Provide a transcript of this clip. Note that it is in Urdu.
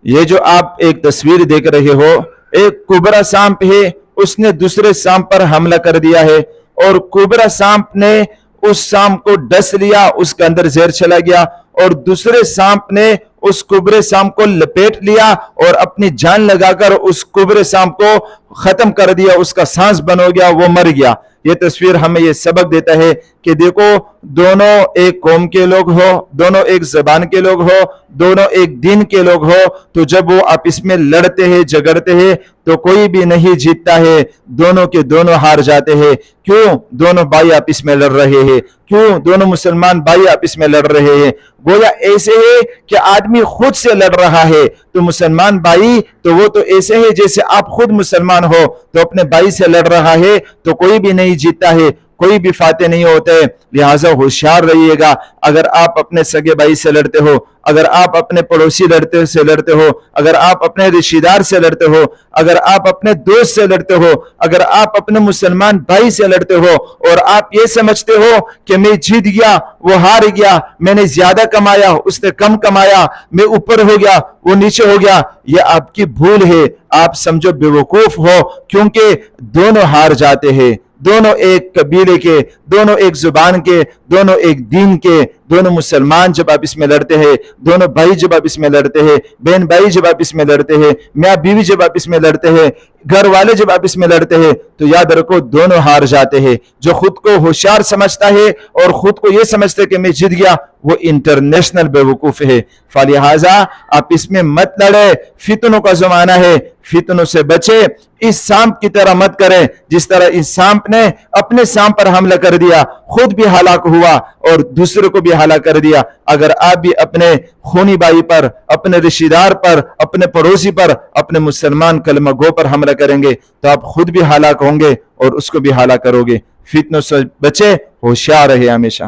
یہ جو آپ ایک تصویر دیکھ رہے ہو، ایک کوبرا سانپ ہے، اس نے دوسرے سانپ پر حملہ کر دیا ہے، اور کوبرا سانپ نے اس سانپ کو ڈس لیا، اس کے اندر زہر چلا گیا، اور دوسرے سانپ نے اس کوبرے سانپ کو لپیٹ لیا اور اپنی جان لگا کر اس کوبرے سانپ کو ختم کر دیا، اس کا سانس بند ہو گیا، وہ مر گیا۔ یہ تصویر ہمیں یہ سبق دیتا ہے کہ دیکھو، دونوں ایک قوم کے لوگ ہو، دونوں ایک زبان کے لوگ ہو، دونوں ایک دین کے لوگ ہو، تو جب وہ آپس میں لڑتے ہیں، جھگڑتے ہیں، تو کوئی بھی نہیں جیتتا ہے، دونوں کے دونوں ہار جاتے ہیں۔ کیوں؟ دونوں بھائی آپس میں لڑ رہے ہیں۔ کیوں؟ دونوں مسلمان بھائی آپس میں لڑ رہے ہیں۔ گویا ایسے ہے کہ آدمی خود سے لڑ رہا ہے، تو مسلمان بھائی تو وہ تو ایسے ہے جیسے آپ خود مسلمان ہو، تو اپنے بھائی سے لڑ رہا ہے، تو کوئی بھی نہیں جیتتا ہے، کوئی بھی فاتح نہیں ہوتے۔ لہٰذا ہوشیار رہیے گا، اگر آپ اپنے سگے بھائی سے لڑتے ہو، اگر آپ اپنے پڑوسی سے لڑتے ہو، اگر آپ اپنے رشتہ دار سے لڑتے ہو، اگر آپ اپنے دوست سے لڑتے ہو، اگر آپ اپنے مسلمان بھائی سے لڑتے ہو، اور آپ یہ سمجھتے ہو کہ میں جیت گیا، وہ ہار گیا، میں نے زیادہ کمایا، اس نے کم کمایا، میں اوپر ہو گیا، وہ نیچے ہو گیا، یہ آپ کی بھول ہے۔ آپ سمجھو بے وقوف ہو، کیونکہ دونوں ہار جاتے ہیں، دونوں ایک قبیلے کے، دونوں ایک زبان کے، دونوں ایک دین کے، دونوں مسلمان جب آپس میں لڑتے ہیں، دونوں بھائی جب آپس میں لڑتے ہیں، بہن بھائی جب آپس میں لڑتے ہیں، میاں بیوی جب آپس میں لڑتے ہیں، گھر والے جب آپس میں لڑتے ہیں، تو یاد رکھو دونوں ہار جاتے ہیں۔ جو خود کو ہوشیار سمجھتا ہے اور خود کو یہ سمجھتا ہے کہ میں جیت گیا، وہ انٹرنیشنل بے وقوف ہے۔ فلہذا آپ اس میں مت لڑے، فتنوں کا زمانہ ہے، فتنوں سے بچے، اس سانپ کی طرح مت کریں جس طرح اس سانپ نے اپنے سانپ پر حملہ کر دیا، خود بھی ہلاک ہوا اور دوسرے کو بھی ہلاک کر دیا۔ اگر آپ بھی اپنے خونی بھائی پر، اپنے رشتہ دار پر، اپنے پڑوسی پر، اپنے مسلمان کلمہ گو پر حملہ کریں گے تو آپ خود بھی ہلاک ہوں گے اور اس کو بھی ہلاک کرو گے۔ فتنوں سے بچے، ہوشیار رہے ہمیشہ۔